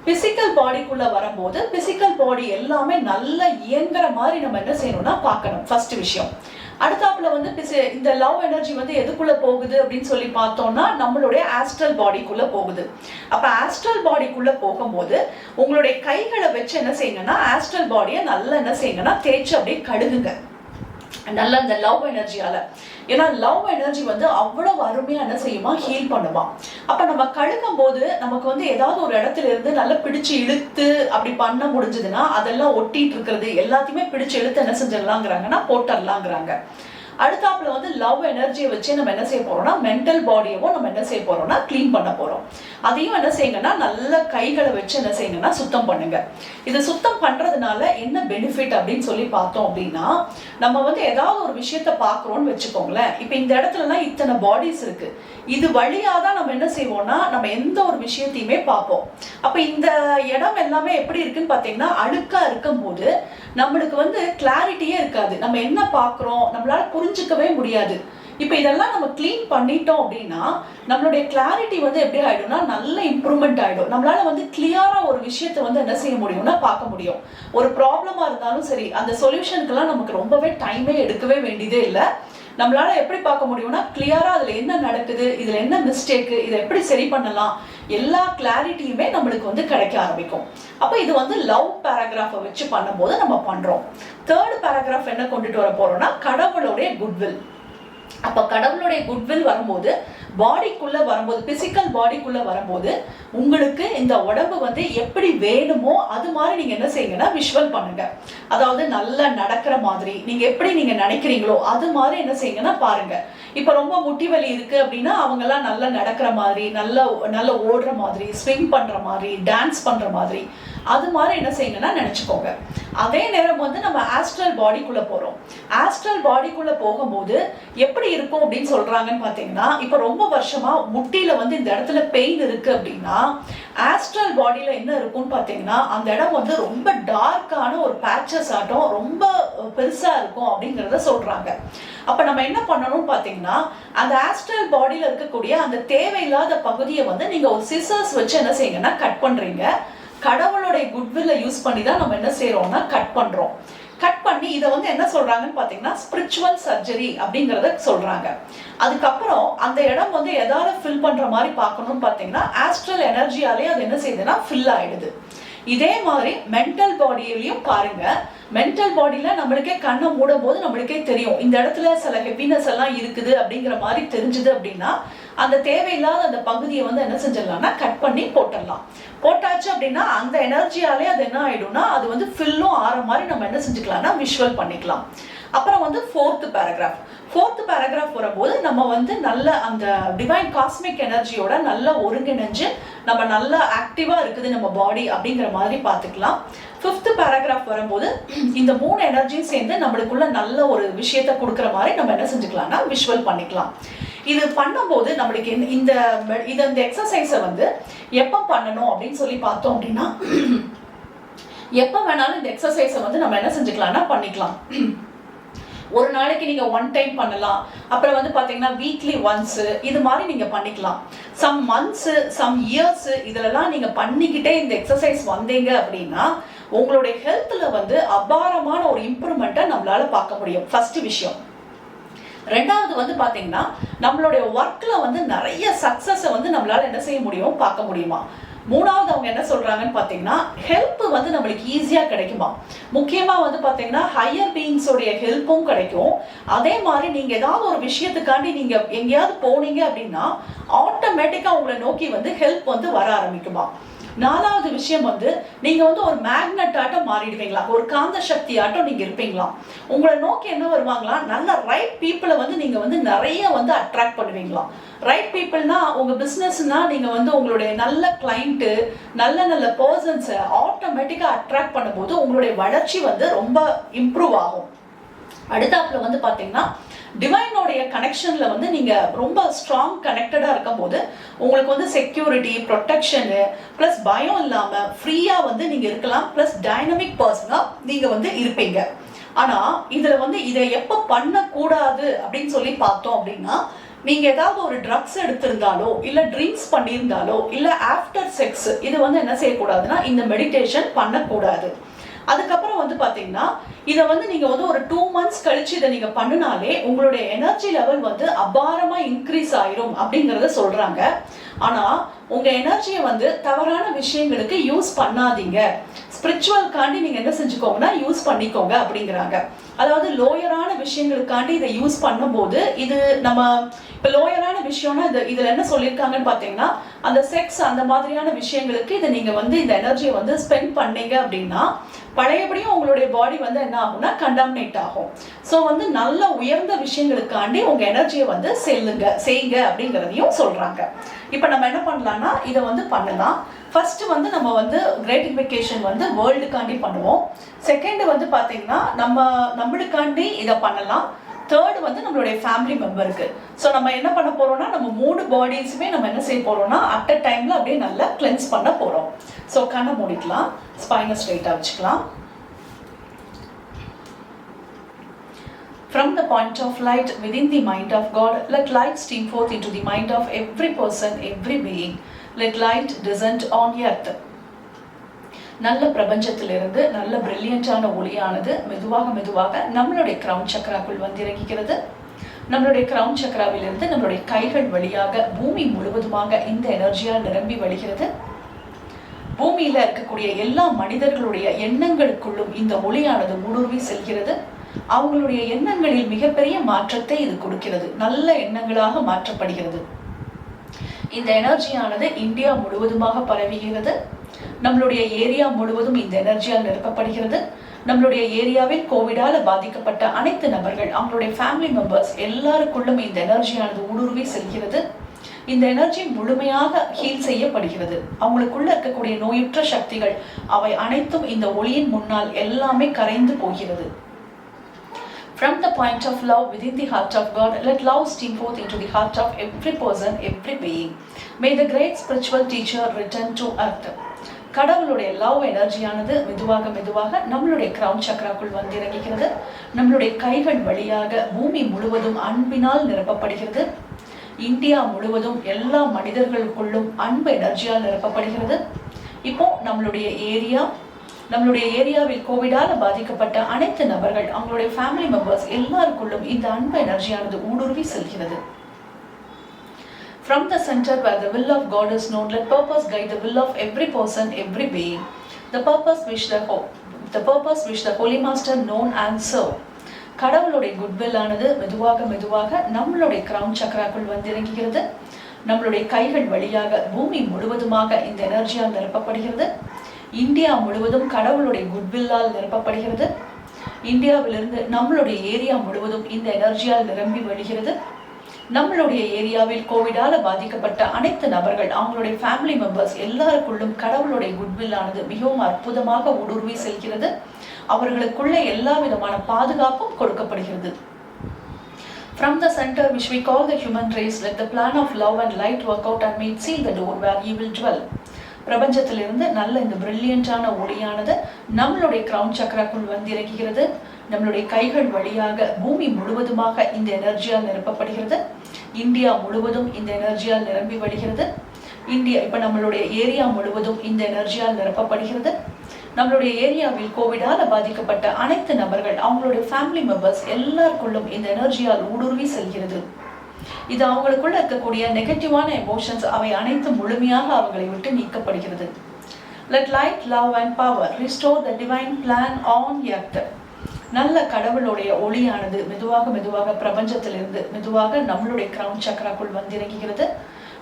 பிசிக்கல் பாடிக்குள்ள வரும்போது பிசிக்கல் பாடி எல்லாமே நல்லா இயங்குற மாதிரி நம்ம என்ன செய்யணும்னா பார்க்கணும். ஃபர்ஸ்ட் விஷயம். அடுத்தாப்புல வந்து இந்த லவ் எனர்ஜி வந்து எதுக்குள்ள போகுது அப்படின்னு சொல்லி பார்த்தோம்னா நம்மளுடைய ஆஸ்ட்ரல் பாடிக்குள்ள போகுது. அப்ப ஆஸ்ட்ரல் பாடிக்குள்ள போகும்போது உங்களுடைய கைகளை வச்சு என்ன செய்யுங்கன்னா ஆஸ்ட்ரல் பாடியை நல்லா என்ன செய்யுங்கன்னா தேய்ச்சி அப்படியே கழுகுங்க நல்லா இந்த லவ் எனர்ஜியால. ஏன்னா லவ் எனர்ஜி வந்து அவ்வளவு அருமையா என்ன செய்யுமா ஹீல் பண்ணுமா. அப்ப நம்ம கழுகும் போது நமக்கு வந்து ஏதாவது ஒரு இடத்துல இருந்து நல்லா பிடிச்சு இழுத்து அப்படி பண்ண முடிஞ்சதுன்னா அதெல்லாம் ஒட்டிட்டு இருக்கிறது எல்லாத்தையுமே பிடிச்சு இழுத்து என்ன செஞ்சிடலாங்கிறாங்கன்னா போட்டுடலாங்கிறாங்க. அடுத்தாப்புல வந்து லவ் எனர்ஜியை வச்சு நம்ம என்ன செய்ய போறோம்னா மென்டல் பாடியவும் நம்ம என்ன செய்ய போறோம்னா கிளீன் பண்ண போறோம். அதையும் என்ன செய்யுங்கன்னா நல்ல கைகளை வச்சு என்ன செய்யுங்கன்னா சுத்தம் பண்ணுங்க. இது சுத்தம் பண்றதுனால என்ன பெனிஃபிட் அப்படின்னு சொல்லி பார்த்தோம் அப்படின்னா நம்ம வந்து ஏதாவது ஒரு விஷயத்த பாக்குறோம்னு வச்சுக்கோங்களேன். இப்ப இந்த இடத்துலலாம் இத்தனை பாடிஸ் இருக்கு. இது வழியாதான் நம்ம என்ன செய்வோம்னா நம்ம எந்த ஒரு விஷயத்தையுமே பார்ப்போம். அப்ப இந்த இடம் எல்லாமே எப்படி இருக்குன்னு பாத்தீங்கன்னா அழுக்கா இருக்கும் போது நம்மளுக்கு வந்து கிளாரிட்டியே இருக்காது. நம்ம என்ன பாக்குறோம் நம்மளால புரிஞ்சுக்கவே முடியாது. இப்ப இதெல்லாம் நம்ம கிளீன் பண்ணிட்டோம் அப்படின்னா நம்மளுடைய கிளாரிட்டி வந்து எப்படி ஆயிடும்னா நல்ல இம்ப்ரூவ்மெண்ட் ஆயிடும். நம்மளால வந்து கிளியரா ஒரு விஷயத்தை வந்து என்ன செய்ய முடியும்னா பார்க்க முடியும். ஒரு ப்ராப்ளமா இருந்தாலும் சரி அந்த சொல்யூஷனுக்கெல்லாம் நமக்கு ரொம்பவே டைமே எடுக்கவே வேண்டியதே இல்லை. நம்மளால எப்படி பார்க்க முடியும்னா கிளியரா அதுல என்ன நடக்குது, இதுல என்ன மிஸ்டேக், இதை எப்படி சரி பண்ணலாம், எல்லா கிளாரிட்டியுமே நம்மளுக்கு வந்து கிடைக்க ஆரம்பிக்கும். அப்ப இது வந்து லவ் பேராகிராஃபை வச்சு பண்ணும்போது நம்ம பண்றோம். தேர்ட் பேராகிராஃப் என்ன கொண்டுட்டு வர போறோம்னா கடவுளுடைய குட்வில். அப்ப கடவுளுடைய குட்வில் வரும்போது பாடிக்குள்ள வரும்போது பிசிக்கல் பாடிக்குள்ள வரும்போது உங்களுக்கு இந்த உடம்பு வந்து எப்படி வேணுமோ அது மாதிரி நீங்க என்ன செய்யுங்கன்னா விஷுவல் பண்ணுங்க. அதாவது நல்லா நடக்கிற மாதிரி நீங்க எப்படி நீங்க நினைக்கிறீங்களோ அது மாதிரி என்ன செய்யுங்கன்னா பாருங்க. இப்ப ரொம்ப முட்டி வலி இருக்கு அப்படின்னா அவங்க எல்லாம் நல்லா நடக்கிற மாதிரி நல்ல ஓடுற மாதிரி ஸ்விங் பண்ற மாதிரி டான்ஸ் பண்ற மாதிரி அது மாதிரி என்ன செய்யுங்கன்னா நினைச்சுக்கோங்க. அதே நேரம் வந்து நம்ம ஆஸ்ட்ரல் பாடிக்குள்ள போறோம். ஆஸ்ட்ரல் பாடிக்குள்ள போகும்போது எப்படி இருக்கும் அப்படின்னு சொல்றாங்கன்னு பாத்தீங்கன்னா இப்ப ரொம்ப வருஷமா முட்டியில வந்து இந்த இடத்துல பெயின் இருக்கு அப்படின்னா ஆஸ்ட்ரல் பாடியில என்ன இருக்கும்னு பாத்தீங்கன்னா அந்த இடம் வந்து ரொம்ப டார்க்கான ஒரு பேச்சஸ் ஆட்டம் ரொம்ப பெருசா இருக்கும் அப்படிங்கறத சொல்றாங்க. அப்ப நம்ம என்ன பண்ணணும்னு பாத்தீங்கன்னா அந்த ஆஸ்ட்ரல் பாடியில இருக்கக்கூடிய அந்த தேவையில்லாத பகுதியை வந்து நீங்க ஒரு சிசர்ஸ் வச்சு என்ன செய்யுங்கன்னா கட் பண்றீங்க. கடவுளுடைய குட்வில்ல யூஸ் பண்ணி தான் நம்ம என்ன செய்யறோம்னா கட் பண்றோம். கட் பண்ணி இதை வந்து என்ன சொல்றாங்கன்னு பாத்தீங்கன்னா ஸ்பிரிச்சுவல் சர்ஜரி அப்படிங்கறத சொல்றாங்க. அதுக்கப்புறம் அந்த இடம் வந்து எதாவது ஃபில் பண்ற மாதிரி பார்க்கணும்னு பாத்தீங்கன்னா ஆஸ்ட்ரல் எனர்ஜியாலே அது என்ன செய்யுதுன்னா ஃபில் ஆயிடுது. இதே மாதிரி மென்டல் பாடியிலையும் பாருங்க. மென்டல் பாடியில நம்மளுக்கே கண்ணை மூடும் போது நம்மளுக்கே தெரியும் இந்த இடத்துல சில ஹெவினஸ் எல்லாம் இருக்குது அப்படிங்கிற மாதிரி தெரிஞ்சுது அப்படின்னா அந்த தேவையில்லாத அந்த பகுதியை வந்து என்ன செஞ்சிடலாம்னா கட் பண்ணி போட்டுடலாம். போட்டாச்சு அப்படின்னா அந்த எனர்ஜியாலே அது என்ன ஆயிடும்னா அது வந்து ஃபில்லும் ஆற மாதிரி நம்ம என்ன செஞ்சுக்கலாம்னா விஷுவல் பண்ணிக்கலாம். அப்புறம் வந்து ஃபோர்த் பேராகிராஃப் வரும்போது நம்ம வந்து நல்ல அந்த டிவைன் காஸ்மிக் எனர்ஜியோட நல்ல ஒருங்கிணைஞ்சு நம்ம நல்ல ஆக்டிவா இருக்குது நம்ம பாடி அப்படிங்கிற மாதிரி பார்த்துக்கலாம். ஃபிஃப்த் பேராகிராஃப் வரும்போது இந்த 3 எனர்ஜியும் சேர்ந்து நம்மளுக்குள்ள நல்ல ஒரு விஷயத்த கொடுக்குற மாதிரி நம்ம என்ன செஞ்சுக்கலாம்னா விஷுவல் பண்ணிக்கலாம். இது பண்ணும்போது நம்மளுக்கு இந்த எக்ஸசைஸை வந்து எப்போ பண்ணணும் அப்படின்னு சொல்லி பார்த்தோம் அப்படின்னா எப்போ வேணாலும் இந்த எக்ஸசைஸை வந்து நம்ம என்ன செஞ்சுக்கலாம்னா பண்ணிக்கலாம். ஒரு நாளைக்கு நீங்க 1 டைம் பண்ணலாம். அப்புறம் வந்து பாத்தீங்கன்னா வீக்லி ஒன்ஸ் இது மாதிரி நீங்க பண்ணிக்கலாம். சம் மந்த்ஸ் சம் இயர்ஸ் இதெல்லாம் நீங்க பண்ணிக்கிட்டே இந்த எக்ஸசைஸ் வந்தீங்க அப்படின்னா உங்களுடைய ஹெல்த்ல வந்து அபாரமான ஒரு இம்ப்ரூவ்மெண்ட்டை நம்மளால பார்க்க முடியும். ஃபர்ஸ்ட் விஷயம். ரெண்டாவது வந்து பாத்தீங்கன்னா நம்மளுடைய ஒர்க்ல வந்து நிறைய சக்சஸை வந்து நம்மளால என்ன செய்ய முடியும், பார்க்க முடியுமா. மூணாவது அவங்க என்ன சொல்றாங்கன்னு பாத்தீங்கன்னா ஹெல்ப் வந்து நம்மளுக்கு ஈஸியா கிடைக்குமா. முக்கியமா வந்து பாத்தீங்கன்னா ஹையர் பீயிங்ஸோடைய ஹெல்ப்பும் கிடைக்கும். அதே மாதிரி நீங்க ஏதாவது ஒரு விஷயத்துக்காண்டி நீங்க எங்கேயாவது போனீங்க அப்படின்னா ஆட்டோமேட்டிக்கா உங்களை நோக்கி வந்து ஹெல்ப் வந்து வர ஆரம்பிக்குமா. நாலாவது விஷயம் வந்து நீங்க வந்து ஒரு மேக்னெட் ஆட்டம் மாறிடுவீங்களா, ஒரு காந்த சக்தி ஆட்டம் நீங்க இருப்பீங்களா. உங்களை நோக்கி என்ன வருவாங்களா, நல்ல ரைட் பீப்புளை வந்து நீங்க வந்து நிறைய வந்து அட்ராக்ட் பண்ணுவீங்களா. ரைட் பீப்புள்னா உங்க பிசினஸ்னா நீங்க வந்து உங்களுடைய நல்ல கிளைண்ட் நல்ல நல்ல பர்சன்ஸை ஆட்டோமேட்டிக்கா அட்ராக்ட் பண்ணும்போது உங்களுடைய வளர்ச்சி வந்து ரொம்ப இம்ப்ரூவ் ஆகும். அடுத்தாப்புல வந்து பாத்தீங்கன்னா டிவைனோடைய கனெக்ஷன்ல வந்து நீங்க ரொம்ப ஸ்ட்ராங் கனெக்டடா இருக்கும் போது உங்களுக்கு வந்து செக்யூரிட்டி ப்ரொடெக்ஷனு பிளஸ் பயம் இல்லாம ஃப்ரீயா வந்து நீங்க இருக்கலாம். பிளஸ் டைனமிக் பர்சனா நீங்க வந்து இருப்பீங்க. ஆனா இதுல வந்து இதை எப்ப பண்ணக்கூடாது அப்படின்னு சொல்லி பார்த்தோம் அப்படின்னா நீங்க ஏதாவது ஒரு ட்ரக்ஸ் எடுத்திருந்தாலோ இல்ல ட்ரிங்க்ஸ் பண்ணியிருந்தாலோ இல்ல ஆஃப்டர் செக்ஸ் இது வந்து என்ன செய்யக்கூடாதுன்னா இந்த மெடிடேஷன் பண்ணக்கூடாது. அதுக்கப்புறம் வந்து பாத்தீங்கன்னா இதை வந்து நீங்க வந்து ஒரு 2 months கழிச்சு இதை நீங்க பண்ணினாலே உங்களுடைய எனர்ஜி லெவல் வந்து அபாரமா இன்க்ரீஸ் ஆயிரும் அப்படிங்கறத சொல்றாங்க. ஆனா உங்க எனர்ஜியை வந்து தவறான விஷயங்களுக்கு யூஸ் பண்ணாதீங்க. ஸ்பிரிச்சுவல்காண்டி நீங்க என்ன செஞ்சுக்கோங்கன்னா யூஸ் பண்ணிக்கோங்க அப்படிங்கிறாங்க. அதாவது லோயரான விஷயங்களுக்காண்டி இதை யூஸ் பண்ணும்போது இது நம்ம இப்ப லோயரான விஷயம்னா இதுல என்ன சொல்லியிருக்காங்கன்னு பாத்தீங்கன்னா அந்த செக்ஸ் அந்த மாதிரியான விஷயங்களுக்கு இதை நீங்க வந்து இந்த எனர்ஜியை வந்து ஸ்பெண்ட் பண்ணீங்க அப்படின்னா பழையபடியும் உங்களுடைய பாடி வந்து என்ன ஆகும்னா கண்டாமினேட் ஆகும். ஸோ வந்து நல்ல உயர்ந்த விஷயங்களுக்காண்டி உங்க எனர்ஜியை வந்து செய்யுங்க அப்படிங்கிறதையும் சொல்றாங்க. இப்போ நம்ம என்ன பண்ணலாம்னா இதை வந்து பண்ணலாம். ஃபர்ஸ்ட் வந்து நம்ம வந்து கிரேட்டிஃபிகேஷன் வந்து வேர்ல்டுக்காண்டி பண்ணுவோம். செகண்ட் வந்து பாத்தீங்கன்னா நம்மளுக்காண்டி இதை பண்ணலாம். தேர்ட் வந்து நம்மளுடைய ஃபேமிலி மெம்பருக்கு. ஸோ நம்ம என்ன பண்ண போறோம்னா நம்ம 3 பாடிஸுமே நம்ம என்ன செய்ய போறோம்னா அட் அ டைம்ல அப்படியே நல்லா கிளென்ஸ் பண்ண போறோம். ஸோ கண்ணை மூடிக்கலாம், ஸ்பைனை ஸ்ட்ரைட்டா வச்சுக்கலாம். From the point of light within the mind of God, let light stream forth into the mind of every person, every being. Let light descend on earth. நல்ல பிரபஞ்சத்திலிருந்து நல்ல பிரில்லியண்டான ஒளியானது மெதுவாக மெதுவாக நம்மளுடைய கிரவுன் சக்கராக்குள் வந்து இறங்குகிறது. நம்மளுடைய கிரவுன் சக்கராவிலிருந்து நம்மளுடைய கைகள் வழியாக பூமி முழுவதுமாக இந்த எனர்ஜியால் நிரம்பி வழிகிறது. பூமியில இருக்கக்கூடிய எல்லா மனிதர்களுடைய எண்ணங்களுக்குள்ளும் இந்த ஒளியானது ஊடுருவி செல்கிறது. அவங்களுடைய எண்ணங்களில் மிகப்பெரிய மாற்றத்தை இது கொடுக்கிறது. நல்ல எண்ணங்களாக மாற்றப்படுகிறது. இந்த எனர்ஜியானது இந்தியா முழுவதுமாக பரவுகிறது. நம்மளுடைய ஏரியா முழுவதும் இந்த எனர்ஜியால் நிரப்பப்படுகிறது. நம்மளுடைய ஏரியாவில் கோவிடால பாதிக்கப்பட்ட அனைத்து நபர்கள் அவங்களுடைய ஃபேமிலி மெம்பர்ஸ் எல்லாருக்குள்ளும் இந்த எனர்ஜியானது ஊடுருவி செல்கிறது. இந்த எனர்ஜி முழுமையாக ஹீல் செய்யப்படுகிறது. அவங்களுக்குள்ள இருக்கக்கூடிய நோயுற்ற சக்திகள் அவை அனைத்தும் இந்த ஒளியின் முன்னால் எல்லாமே கரைந்து போகிறது. From the point of love within the heart of God, let love stream forth into the heart of every person, every being. May the great spiritual teacher return to earth. கடவுளுடைய லவ் எனர்ஜியானது மெதுவாக மெதுவாக நம்மளுடைய crown சக்கராக்குள் வந்து இறங்குகிறது. நம்மளுடைய கைகள் வழியாக பூமி முழுவதும் அன்பினால் நிரப்பப்படுகிறது. இந்தியா முழுவதும் எல்லா மனிதர்களுக்குள்ளும் அன்பு எனர்ஜியால் நிரப்பப்படுகிறது. இப்போ நம்மளுடைய ஏரியாவில் கோவிடால பாதிக்கப்பட்ட அனைத்து நபர்கள் அவங்களுடைய ஃபேமிலி மெம்பர்ஸ் எல்லாருக்குள்ளும் இந்த அன்பு எனர்ஜியானது ஊடுருவி செல்கிறது. From the center where the will of God is known, let purpose guide the will of every person, every being. The purpose which the Holy Master known and serve. கடவுளுடைய goodwill ஆனது மெதுவாக மெதுவாக நம்மளுடைய கிரவுன் சக்கராக்குள் வந்து இறங்குகிறது. நம்மளுடைய கைகள் வழியாக பூமி முழுவதுமாக இந்த எனர்ஜியால் நிரப்பப்படுகிறது. இந்தியா முழுவதும் கடவுளுடைய குட்வில்லால் நிரப்பப்படுகிறது. இந்தியாவிலிருந்து நம்மளுடைய ஏரியா முழுவதும் இந்த எனர்ஜியால் நிரம்பி வழிகிறது. நம்மளுடைய ஏரியாவில் கோவிடால பாதிக்கப்பட்ட அனைத்து நபர்கள் அவங்களுடைய ஃபேமிலி மெம்பர்ஸ் எல்லாருக்குள்ளும் கடவுளுடைய குட்வில்லானது மிகவும் அற்புதமாக ஊடுருவி செல்கிறது. அவர்களுக்குள்ள எல்லா விதமான பாதுகாப்பும் கொடுக்கப்படுகிறது. From the center which we call the human race, let the plan of love and light work out and may it seal the door where he will dwell. பிரபஞ்சத்திலிருந்து நல்ல இந்த பிரில்லியண்டான ஒளியானது நம்மளுடைய கிரவுன் சக்கராக்குள் வந்து இறங்குகிறது. நம்மளுடைய கைகள் வழியாக பூமி முழுவதுமாக இந்த எனர்ஜியால் நிரப்பப்படுகிறது. இந்தியா முழுவதும் இந்த எனர்ஜியால் நிரம்பி வழிகிறது. இந்தியா இப்போ நம்மளுடைய ஏரியா முழுவதும் இந்த எனர்ஜியால் நிரப்பப்படுகிறது. நம்மளுடைய ஏரியாவில் கோவிடால பாதிக்கப்பட்ட அனைத்து நபர்கள், அவங்களுடைய ஃபேமிலி மெம்பர்ஸ் எல்லாருக்குள்ளும் இந்த எனர்ஜியால் ஊடுருவி செல்கிறது. இது அவங்களுக்குள்ள இருக்கக்கூடிய நெகட்டிவான எமோஷன்ஸ் அவை அனைத்து முழுமையாக அவங்களை விட்டு நீக்கப்படுகிறது. Let light, love and power restore the divine plan on earth. நல்ல கடவுளுடைய ஒளியானது மெதுவாக மெதுவாக பிரபஞ்சத்திலிருந்து மெதுவாக நம்மளுடைய கிரவுன் சக்கராக்குள் வந்திறங்குகிறது.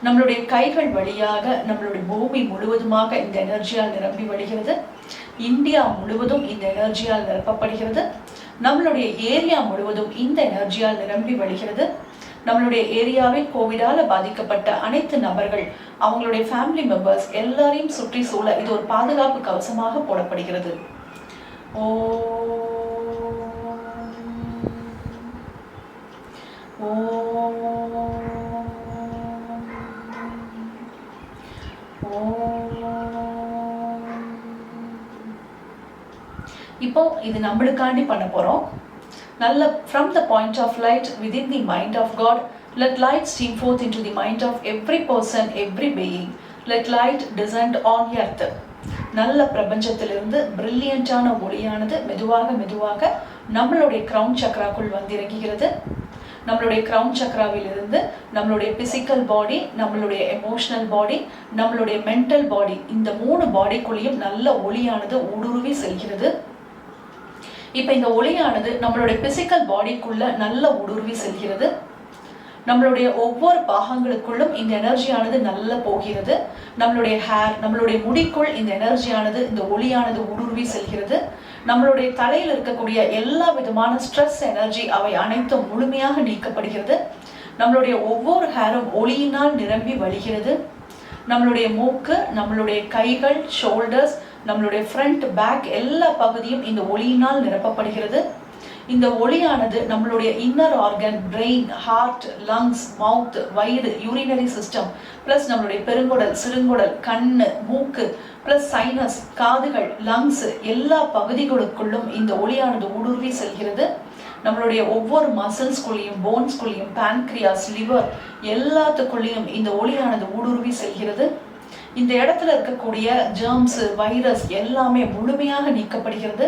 நம்மளுடைய கைகள் வழியாக நம்மளுடைய பூமி முழுவதுமாக இந்த எனர்ஜியால் நிரம்பி வழிகிறது. இந்தியா முழுவதும் இந்த எனர்ஜியால் நிரப்பப்படுகிறது. நம்மளுடைய ஏரியா முழுவதும் இந்த எனர்ஜியால் நிரம்பி வழிகிறது. நம்மளுடைய ஏரியாவில் கோவிடால பாதிக்கப்பட்ட அனைத்து நபர்கள், அவங்களுடைய ஃபேமிலி மெம்பர்ஸ் எல்லாரையும் சுற்றி சூழ இது ஒரு பாதுகாப்பு கவசமாக போடப்படுகிறது. ஓ இப்போ இது நம்மளுக்காண்டி பண்ண போறோம். நல்ல from the point of light within the mind of God, let light stream forth into the mind of every person, every being. Let light descend on earth. நல்ல பிரபஞ்சத்திலிருந்து பிரில்லியண்டான ஒளியானது மெதுவாக மெதுவாக நம்மளுடைய கிரவுன் சக்கராக்குள் வந்திறங்குகிறது. நம்மளுடைய கிரவுன் சக்கராவில் இருந்து நம்மளுடைய பிசிக்கல் பாடி, நம்மளுடைய emotional பாடி, நம்மளுடைய மென்டல் பாடி, இந்த 3 பாடிக்குள்ளேயும் நல்ல ஒளியானது ஊடுருவி செல்கிறது. இப்ப இந்த ஒளியானது நம்மளுடைய பிசிக்கல் பாடிக்குள்ள நல்ல ஊடுருவி செல்கிறது. நம்மளுடைய ஒவ்வொரு பாகங்களுக்குள்ளும் இந்த எனர்ஜியானது நல்ல போகிறது. நம்மளுடைய ஹேர், நம்மளுடைய முடிக்குள் இந்த எனர்ஜியானது, இந்த ஒளியானது ஊடுருவி செல்கிறது. நம்மளுடைய தலையில் இருக்கக்கூடிய எல்லா விதமான ஸ்ட்ரெஸ் எனர்ஜி அவை அனைத்தும் முழுமையாக நீக்கப்படுகிறது. நம்மளுடைய ஒவ்வொரு ஹேரும் ஒளியினால் நிரம்பி வழிகிறது. நம்மளுடைய மூக்கு, நம்மளுடைய கைகள், ஷோல்டர்ஸ், நம்மளுடைய ஃப்ரண்ட், பேக் எல்லா பகுதியும் இந்த ஒளியினால் நிரப்பப்படுகிறது. இந்த ஒளியானது நம்மளுடைய inner organ, brain, heart, lungs, mouth, வயிறு, யூரினரி சிஸ்டம், பிளஸ் நம்மளுடைய பெருங்குடல், சிறுங்குடல், கண்ணு, மூக்கு, பிளஸ் சைனஸ், காதுகள், லங்ஸ் எல்லா பகுதிகளுக்குள்ளும் இந்த ஒளியானது ஊடுருவி செல்கிறது. நம்மளுடைய ஒவ்வொரு மசில்ஸ்குள்ளேயும், போன்ஸ்குள்ளேயும், பேன்க்ரியாஸ், லிவர் எல்லாத்துக்குள்ளேயும் இந்த ஒளியானது ஊடுருவி செல்கிறது. இந்த இடத்துல இருக்கக்கூடிய ஜெர்ம்ஸ், வைரஸ் எல்லாமே முழுமையாக நீக்கப்படுகிறது.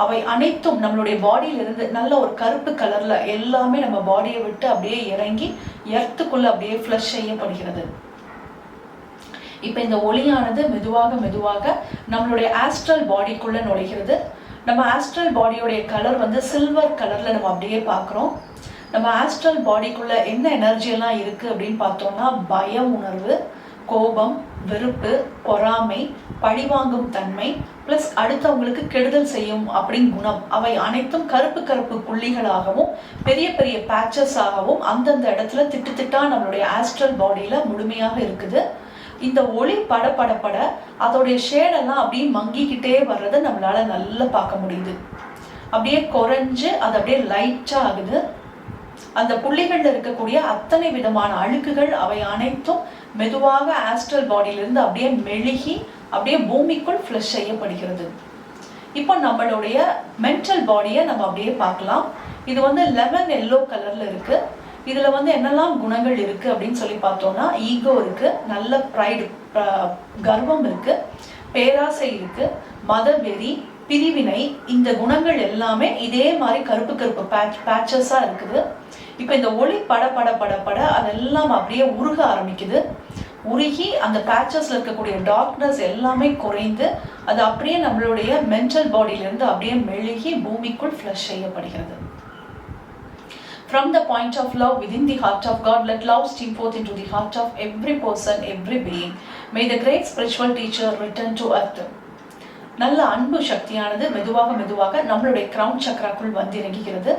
அவை அனைத்தும் நம்மளுடைய பாடியிலிருந்து நல்ல ஒரு கருப்பு கலர்ல எல்லாமே நம்ம பாடியை விட்டு அப்படியே இறங்கி எர்த்துக்குள்ள அப்படியே ஃப்ளஷ் செய்யப்படுகிறது. இப்ப இந்த ஒளியானது மெதுவாக மெதுவாக நம்மளுடைய ஆஸ்ட்ரல் பாடிக்குள்ள நுழைகிறது. நம்ம ஆஸ்ட்ரல் பாடியோடைய கலர் வந்து சில்வர் கலர்ல நம்ம அப்படியே பார்க்குறோம். நம்ம ஆஸ்ட்ரல் பாடிக்குள்ள என்ன எனர்ஜி எல்லாம் இருக்கு அப்படின்னு பார்த்தோம்னா, பய உணர்வு, கோபம், வெறுப்பு, பொறாமை, பழிவாங்கும் தன்மை, பிளஸ் அடுத்தவங்களுக்கு கெடுதல் செய்யும் அப்படின் குணம், அவை அனைத்தும் கருப்பு கருப்பு புள்ளிகளாகவும் பெரிய பெரிய பேச்சஸ் ஆகவும் அந்தந்த இடத்துல திட்டு திட்டா நம்மளுடைய ஆஸ்ட்ரல் பாடியில முழுமையாக இருக்குது. இந்த ஒளி பட பட பட அதோடைய ஷேடெல்லாம் அப்படியே மங்கிக்கிட்டே வர்றதை நம்மளால நல்லா பார்க்க முடியுது. அப்படியே குறைஞ்சு அது அப்படியே லைட்டா ஆகுது. அந்த புள்ளிகள்ல இருக்கக்கூடிய அத்தனை விதமான அழுக்குகள் அவை அனைத்தும் மெதுவாக ஆஸ்ட்ரல் பாடியிலிருந்து அப்படியே மெழுகி அப்படியே பூமிக்குள் ஃப்ளஷ் செய்யப்படுகிறது. இப்போ நம்மளுடைய மென்டல் பாடியை நம்ம அப்படியே பார்க்கலாம். இது வந்து லெமன் எல்லோ கலர்ல இருக்கு. இதுல வந்து என்னெல்லாம் குணங்கள் இருக்கு அப்படின்னு சொல்லி பார்த்தோம்னா, ஈகோ இருக்கு, நல்ல ப்ரைடு, கர்வம் இருக்கு, பேராசை இருக்கு, மதவெறி, பிரிவினை, இந்த குணங்கள் எல்லாமே இதே மாதிரி கருப்பு கருப்பு பேச்சஸா இருக்குது. இப்ப இந்த ஒளி பட பட பட பட அதெல்லாம் அப்படியே உருக ஆரம்பிக்குது. உருகி அந்த பேச்சஸ்ல இருக்கக்கூடிய டார்க்னஸ் எல்லாமே குறைந்து அது அப்படியே நம்மளுடைய மென்டல் பாடியில இருந்து அப்படியே மெழுகி பூமிக்குள் ஃப்ளஷ் செய்யப்படுகிறது. From the point of love within the heart of God, let love stream forth into the heart of every person, every being. May the great spiritual teacher return to earth. நல்ல அன்பு சக்தியானது மெதுவாக மெதுவாக நம்மளுடைய crown சக்கராக்குள் வந்து இறங்குகிறது.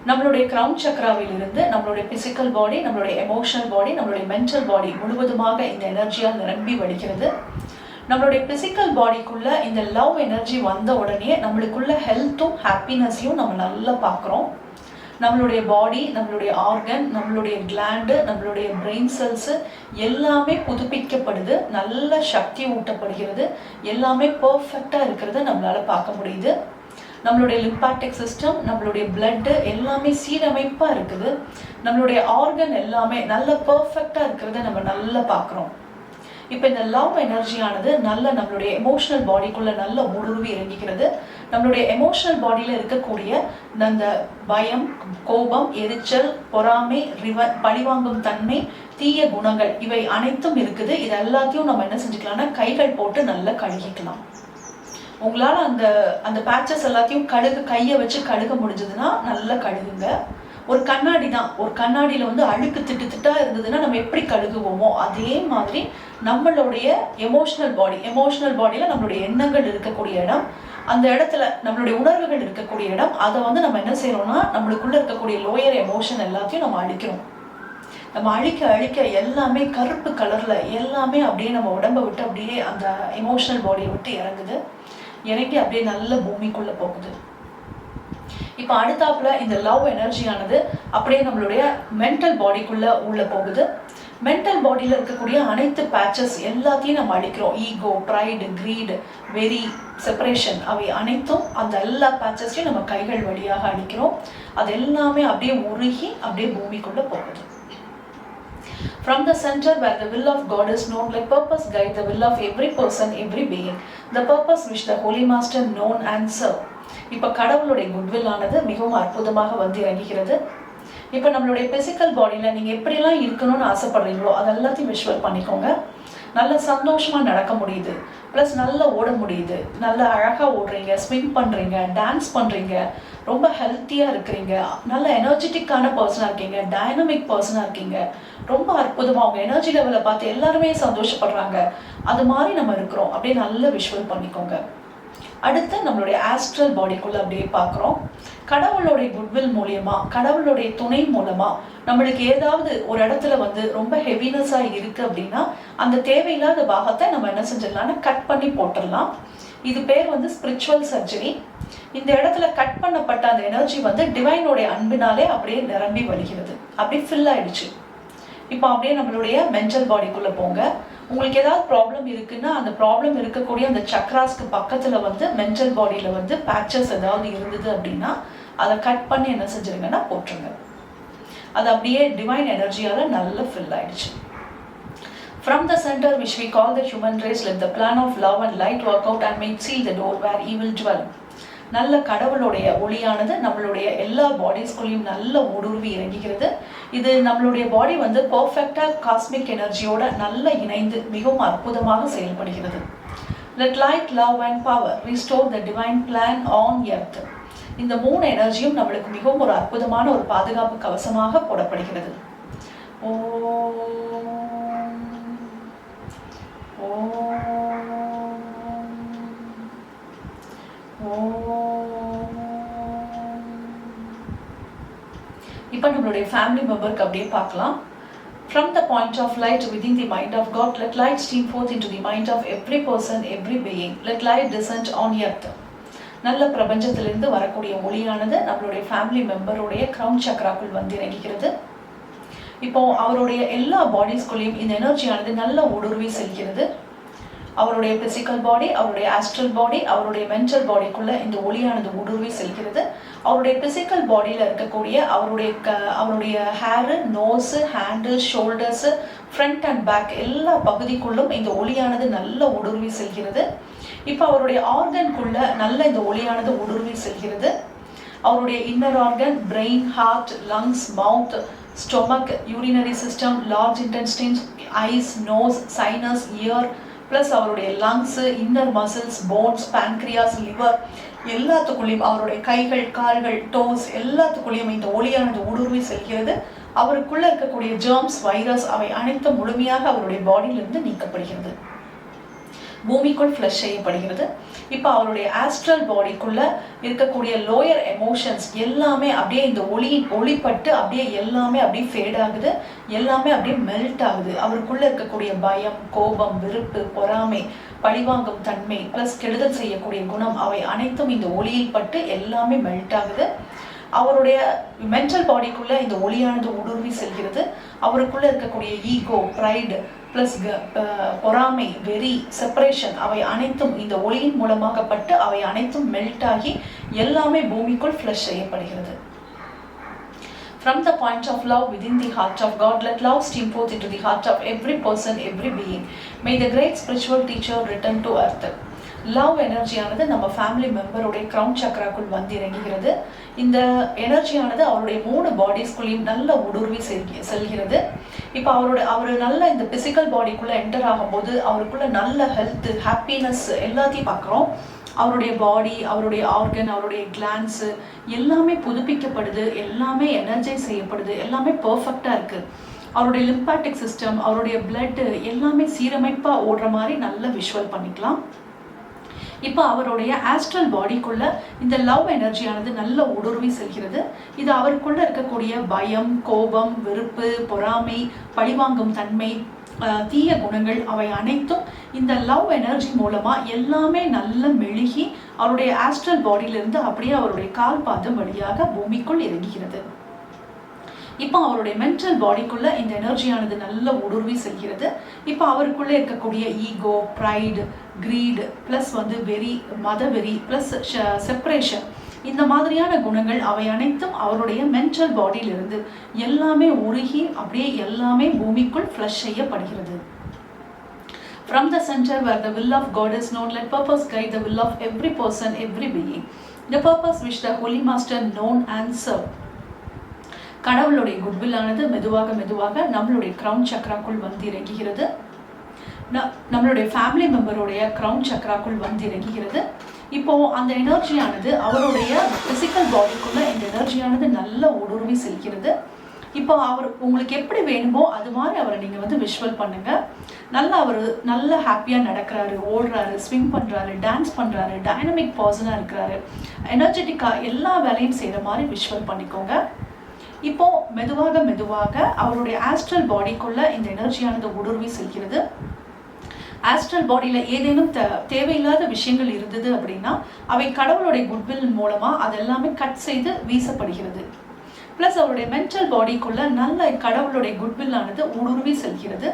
நம்மளுடைய crown சக்கராவில் இருந்து நம்மளுடைய பிசிக்கல் பாடி, நம்மளுடைய எமோஷனல் பாடி, நம்மளுடைய மென்டல் பாடி முழுவதுமாக இந்த எனர்ஜியால் நிரம்பி வழிகிறது. நம்மளுடைய பிசிக்கல் பாடிக்குள்ள இந்த லவ் எனர்ஜி வந்த உடனே நம்மளுக்குள்ள ஹெல்த்தும் ஹாப்பினஸையும் நம்ம நல்லா பார்க்குறோம். நம்மளுடைய பாடி, நம்மளுடைய ஆர்கன், நம்மளுடைய கிளாண்டு, நம்மளுடைய பிரெயின் செல்ஸ் எல்லாமே புதுப்பிக்கப்படுது, நல்ல சக்தி ஊட்டப்படுகிறது, எல்லாமே பர்ஃபெக்டா இருக்கிறத நம்மளால பார்க்க முடியுது. நம்மளுடைய லிம்பாட்டிக் சிஸ்டம், நம்மளுடைய பிளட் எல்லாமே சீரமைப்பா இருக்குது. நம்மளுடைய ஆர்கன் எல்லாமே நல்ல பர்ஃபெக்டா இருக்கிறத நம்ம நல்லா பார்க்குறோம். இப்போ இந்த லவ் எனர்ஜியானது நல்ல நம்மளுடைய எமோஷனல் பாடிக்குள்ள நல்ல ஊடுருவி இறங்கிக்கிறது. நம்மளுடைய எமோஷனல் பாடியில் இருக்கக்கூடிய அந்த பயம், கோபம், எரிச்சல், பொறாமை, பழிவாங்கும் தன்மை, தீய குணங்கள் இவை அனைத்தும் இருக்குது. இது எல்லாத்தையும் நம்ம என்ன செஞ்சுக்கலாம்னா கைகள் போட்டு நல்லா கழுகிக்கலாம். உங்களால் அந்த அந்த பேச்சஸ் எல்லாத்தையும் கையை வச்சு கழுக முடிஞ்சதுன்னா நல்லா கழுகுங்க. ஒரு கண்ணாடி தான், ஒரு கண்ணாடியில் வந்து அழுக்கு திட்டா இருந்ததுன்னா நம்ம எப்படி கழுகுவோமோ அதே மாதிரி நம்மளுடைய எமோஷனல் பாடியில் நம்மளுடைய எண்ணங்கள் இருக்கக்கூடிய இடம், அந்த இடத்துல நம்மளுடைய உணர்வுகள் இருக்கக்கூடிய இடம், அதை வந்து நம்ம என்ன செய்யறோம்னா நம்மளுக்குள்ள இருக்கக்கூடிய லோயர் எமோஷன் எல்லாத்தையும் நம்ம அழிக்கிறோம். நம்ம அழிக்க எல்லாமே கருப்பு கலர்ல எல்லாமே அப்படியே நம்ம உடம்பை விட்டு அப்படியே அந்த எமோஷனல் பாடியை விட்டு இறங்குது, இறங்கி அப்படியே நல்ல பூமிக்குள்ள போகுது. இப்போ அடுத்தாப்புல இந்த லவ் எனர்ஜியானது அப்படியே நம்மளுடைய மென்டல் பாடிக்குள்ள உள்ள போகுது. மென்டல் பாடியில் இருக்கக்கூடிய அனைத்து பேச்சஸ் எல்லாத்தையும் நம்ம அழிக்கிறோம். Ego, pride, greed, worry, separation அவை அனைத்தும் அந்த எல்லா பேச்சஸையும் நம்ம கைகள் வழியாக அழிக்கிறோம். அது எல்லாமே அப்படியே உருகி அப்படியே பூமிக்குள்ள போகுது. From the center where the will of God is known, let purpose guide the will of every person, every being. The purpose which the Holy Master known and serve. இப்போ கடவுளுடைய குட்வில் ஆனது மிகவும் அற்புதமாக வந்து இறங்குகிறது. இப்போ நம்மளுடைய பிசிக்கல் பாடியில் நீங்கள் எப்படிலாம் இருக்கணும்னு ஆசைப்படுறீங்களோ அது எல்லாத்தையும் விஷுவல் பண்ணிக்கோங்க. நல்ல சந்தோஷமாக நடக்க முடியுது, ப்ளஸ் நல்லா ஓட முடியுது, நல்லா அழகாக ஓடுறீங்க, ஸ்விம் பண்ணுறீங்க, டான்ஸ் பண்ணுறீங்க, ரொம்ப ஹெல்த்தியாக இருக்கிறீங்க, நல்ல எனர்ஜெட்டிக்கான பர்சனாக இருக்கீங்க, டைனமிக் பர்சனாக இருக்கீங்க, ரொம்ப அற்புதமாக உங்கள் எனர்ஜி லெவலை பார்த்து எல்லாருமே சந்தோஷப்படுறாங்க. அது மாதிரி நம்ம இருக்கிறோம். அப்படியே நல்லா விஷுவல் பண்ணிக்கோங்க. அடுத்து நம்மளுடைய ஆஸ்ட்ரல் பாடிக்குள்ள அப்படியே பார்க்குறோம். கடவுளுடைய குட்வில் மூலியமா, கடவுளுடைய துணை மூலமா நம்மளுக்கு ஏதாவது ஒரு இடத்துல வந்து ரொம்ப ஹெவினஸாக இருக்கு அப்படின்னா அந்த தேவையில்லாத பாகத்தை நம்ம என்ன செஞ்சிடலாம்னா கட் பண்ணி போட்டுடலாம். இது பேர் வந்து ஸ்பிரிச்சுவல் சர்ஜரி. இந்த இடத்துல கட் பண்ணப்பட்ட அந்த எனர்ஜி வந்து டிவைனோடைய அன்பினாலே அப்படியே நிரம்பி வழிகிறது, அப்படியே ஃபில் ஆயிடுச்சு. இப்போ அப்படியே நம்மளுடைய மென்டல் பாடிக்குள்ள போங்க. உங்களுக்கு ஏதாவது ப்ராப்ளம் இருக்குன்னா அந்த ப்ராப்ளம் இருக்கக்கூடிய அந்த சக்ராஸ்க்கு பக்கத்துல வந்து மென்டல் பாடியில வந்து பேச்சஸ் ஏதாவது இருந்தது அப்படின்னா அதை கட் பண்ணி என்ன செஞ்சிருங்கன்னா போட்டுருங்க. அது அப்படியே டிவைன் எனர்ஜியால நல்லா ஃபில் ஆயிடுச்சு. From the center which we call the human race, let the plan of love and light work out and make seal the door where evil dwell. நல்ல கடவுளுடைய ஒளியானது நம்மளுடைய எல்லா பாடிஸ்குள்ளேயும் நல்ல ஊடுருவி இறங்குகிறது. இது நம்மளுடைய பாடி வந்து பர்ஃபெக்டா காஸ்மிக் எனர்ஜியோட நல்ல இணைந்து மிகவும் அற்புதமாக செயல்படுகிறது. Let light, love and power restore the divine plan on earth. இந்த மூணு எனர்ஜியும் நம்மளுக்கு மிகவும் ஒரு அற்புதமான ஒரு பாதுகாப்பு கவசமாக போடப்படுகிறது. இப்போ நம்மளுடைய ஃபேமிலி மெம்பருக்கு அப்படியே பார்க்கலாம். From the point of light within the mind of God, let light stream forth into the mind of every person, every being. Let light descend on earth. நல்ல பிரபஞ்சத்திலிருந்து வரக்கூடிய ஒளியானது நம்மளுடைய ஃபேமிலி மெம்பருடைய கிரவுன் சக்ராக்குள் வந்து இறங்குகிறது. இப்போ அவருடைய எல்லா பாடிஸ்குள்ளேயும் இந்த எனர்ஜியானது நல்ல ஊடுருவி செல்கிறது. அவருடைய பிசிக்கல் பாடி, அவருடைய ஆஸ்ட்ரல் பாடி, அவருடைய மென்டல் பாடிக்குள்ள இந்த ஒளியானது ஊடுருவி செல்கிறது. அவருடைய பிசிக்கல் பாடியில் இருக்கக்கூடிய அவருடைய hair, nose, hand, shoulders, front and back எல்லா பகுதிக்குள்ளும் இந்த ஒளியானது நல்ல ஊடுருவி செல்கிறது. இப்போ அவருடைய ஆர்கனுக்குள்ள நல்ல இந்த ஒளியானது ஊடுருவி செல்கிறது. அவருடைய inner organ, brain, heart, lungs, mouth, stomach, urinary system, large intestines, eyes, nose, sinus, ear, plus அவருடைய lungs, inner muscles, bones, pancreas, liver எல்லாத்துக்குள்ளேயும் அவருடைய கைகள், கால்கள், டோஸ் எல்லாத்துக்குள்ளேயும் இந்த ஒளியானது ஊடுருவி செல்கிறது. அவருக்குள்ள இருக்கக்கூடிய ஜெர்ம்ஸ், வைரஸ் அவை அனைத்தும் முழுமையாக அவருடைய பாடியிலிருந்து நீக்கப்படுகிறது, பூமிக்குள் ஃப்ளஷ் செய்யப்படுகிறது. இப்போ அவருடைய ஆஸ்ட்ரல் பாடிக்குள்ள இருக்கக்கூடிய லோயர் எமோஷன்ஸ் எல்லாமே அப்படியே இந்த ஒளிப்பட்டு அப்படியே எல்லாமே அப்படியே ஃபேட் ஆகுது, எல்லாமே அப்படியே மெல்ட் ஆகுது. அவருக்குள்ள இருக்கக்கூடிய பயம், கோபம், வெறுப்பு, பொறாமை, பழிவாங்கும் தன்மை ப்ளஸ் கெடுதல் செய்யக்கூடிய குணம் அவை அனைத்தும் இந்த ஒளியில் பட்டு எல்லாமே மெல்ட் ஆகுது. அவருடைய மென்டல் பாடிக்குள்ள இந்த ஒளியானது ஊடுருவி செல்கிறது. அவருக்குள்ள இருக்கக்கூடிய ஈகோ, ப்ரைடு ப்ளஸ் பொறாமை, வெறி, செப்பரேஷன் அவை அனைத்தும் இந்த ஒளியின் மூலமாகப்பட்டு அவை அனைத்தும் மெல்ட் ஆகி எல்லாமே பூமிக்குள் ஃப்ளஷ் செய்யப்படுகிறது. From the point of love within the heart of God, let love stream forth into the heart of every person, every being. May the great spiritual teacher return to earth. Love எனர்ஜியானது நம்ம family மெம்பருடைய crown சக்ராக்குள் வந்து இறங்குகிறது. இந்த எனர்ஜியானது அவருடைய 3 பாடிஸ்குள்ளேயும் நல்ல ஊடுருவி செல்கிறது. இப்போ அவர் நல்ல இந்த பிசிக்கல் பாடிக்குள்ளே என்டர் ஆகும்போது அவருக்குள்ள நல்ல ஹெல்த், ஹாப்பினஸ் எல்லாத்தையும் பார்க்குறோம். அவருடைய பாடி, அவருடைய ஆர்கன், அவருடைய கிளான்ஸு எல்லாமே புதுப்பிக்கப்படுது, எல்லாமே எனர்ஜைஸ் செய்யப்படுது, எல்லாமே பர்ஃபெக்டாக இருக்குது. அவருடைய லிம்பாட்டிக் சிஸ்டம், அவருடைய பிளட்டு எல்லாமே சீரமைப்பாக ஓடுற மாதிரி நல்லா விஷுவல் பண்ணிக்கலாம். இப்போ அவருடைய ஆஸ்ட்ரல் பாடிக்குள்ள இந்த லவ் எனர்ஜியானது நல்ல ஊடுருவி செல்கிறது. இது அவருக்குள்ள இருக்கக்கூடிய பயம், கோபம், வெறுப்பு, பொறாமை, பழிவாங்கும் தன்மை, தீய குணங்கள் அவை அனைத்தும் இந்த லவ் எனர்ஜி மூலமா எல்லாமே நல்ல மெழுகி அவருடைய ஆஸ்ட்ரல் பாடியிலிருந்து அப்படியே அவருடைய கால் பாதம் வழியாக பூமிக்குள் இறங்குகிறது. இப்போ அவருடைய மென்டல் பாடிக்குள்ள இந்த எனர்ஜியானது நல்ல ஊடுருவி செல்கிறது. இப்போ அவருக்குள்ள இருக்கக்கூடிய ஈகோ, ப்ரைடு, கிரீடு ப்ளஸ் வெறி, மதவெறி ப்ளஸ் செப்பரேஷன், இந்த மாதிரியான குணங்கள் அவை அனைத்தும் அவருடைய மென்டல் பாடியிலிருந்து எல்லாமே உருகி அப்படியே எல்லாமே பூமிக்குள் ஃப்ளஷ் செய்யப்படுகிறது. From the center where the will of God is known, let purpose guide the will of every person, every being. The purpose which the Holy Master known and served. கடவுளுடைய goodwill ஆனது மெதுவாக மெதுவாக நம்மளுடைய crown சக்ராக்குள் வந்து இறங்குகிறது. நம்மளுடைய family மெம்பருடைய crown சக்ராக்குள் வந்து இறங்குகிறது. இப்போ அந்த எனர்ஜியானது அவருடைய பிசிக்கல் பாடிக்குள்ள இந்த எனர்ஜியானது நல்ல ஊடுருவி செல்கிறது. இப்போ அவர் உங்களுக்கு எப்படி வேணுமோ அது மாதிரி அவரை நீங்கள் விஷுவல் பண்ணுங்க. அவர் நல்ல ஹாப்பியாக நடக்கிறாரு, ஓடுறாரு, ஸ்விம் பண்ணுறாரு, டான்ஸ் பண்ணுறாரு, டைனமிக் பர்சனாக இருக்கிறாரு, எனர்ஜெட்டிக்காக எல்லா வேலையும் செய்கிற மாதிரி விஷுவல் பண்ணிக்கோங்க. இப்போ மெதுவாக மெதுவாக அவருடைய ஆஸ்ட்ரல் பாடிக்குள்ள இந்த எனர்ஜியானது ஊடுருவி செல்கிறது. ஆஸ்ட்ரல் பாடியில் ஏதேனும் தேவையில்லாத விஷயங்கள் இருந்தது அப்படின்னா அவை கடவுளுடைய குட்வில் மூலமாக அதெல்லாமே கட் செய்து வீசப்படுகிறது. ப்ளஸ் அவருடைய மென்டல் பாடிக்குள்ள நல்ல கடவுளுடைய குட்வில் ஆனது ஊடுருவி செல்கிறது.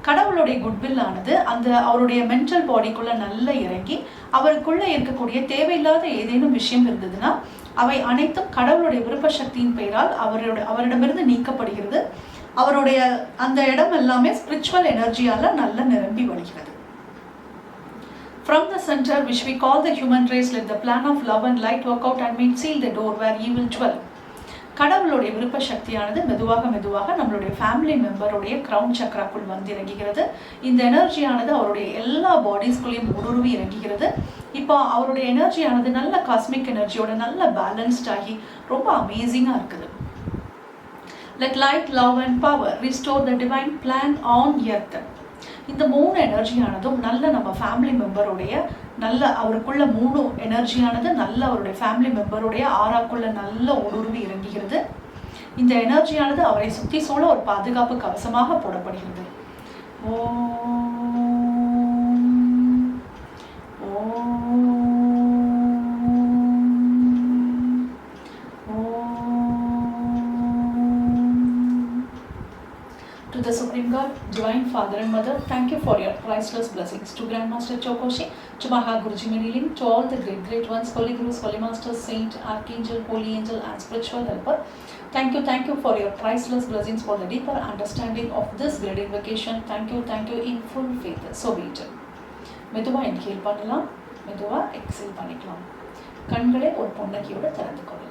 கடவுளுடைய குட்வில் ஆனது அந்த அவருடைய மென்டல் பாடிக்குள்ள நல்லா இறங்கி அவருக்குள்ள இருக்கக்கூடிய தேவையில்லாத ஏதேனும் விஷயம் இருந்ததுன்னா அவை அனைத்தும் கடவுளுடைய விருப்ப சக்தியின் பெயரால் அவரிடமிருந்து நீக்கப்படுகிறது. அவருடைய அந்த இடம் எல்லாமே ஸ்பிரிச்சுவல் எனர்ஜியால நல்ல நிரம்பி வழிகிறது. From the center which we call the human race, let the plan of love and light work out and may seal the door where evil dwell. கடவுளுடைய விருப்ப சக்தியானது மெதுவாக மெதுவாக நம்மளுடைய ஃபேமிலி மெம்பருடைய கிரவுன் சக்ராக்குள் வந்து இறங்குகிறது. இந்த எனர்ஜியானது அவருடைய எல்லா பாடிஸ்குள்ளேயும் ஊடுருவி இறங்குகிறது. இப்போ அவருடைய எனர்ஜியானது நல்ல காஸ்மிக் எனர்ஜியோட நல்ல பேலன்ஸ்ட் ஆகி ரொம்ப அமேசிங்காக இருக்குது. Let light, love and power restore the divine plan on earth. இந்த 3 எனர்ஜியானதும் நல்ல நம்ம ஃபேமிலி மெம்பருடைய நல்ல அவருக்குள்ள 3 எனர்ஜியானது நல்ல அவருடைய ஃபேமிலி மெம்பருடைய ஆறாக்குள்ள நல்ல ஊடுருவி இறங்குகிறது. இந்த எனர்ஜியானது அவரை சுற்றி சூழ ஒரு பாதுகாப்பு கவசமாக போடப்படுகிறது. To the Supreme God, Divine Father and Mother, thank you for your priceless blessings. To Grandmaster Chokoshi, to Maha Guruji Mediling, to all the great ones, Holy Gurus, Holy Masters, Saint, Archangel, Holy Angel and Spiritual Helper. Thank you for your priceless blessings, for the deeper understanding of this great invocation. Thank you in full faith. So be it. மெதுவா inhale பண்ணலாம், மெதுவா exhale பண்ணிக்கலாம். கண்களை ஒரு பொன்னகையோட திறந்து கொள்ளலாம்.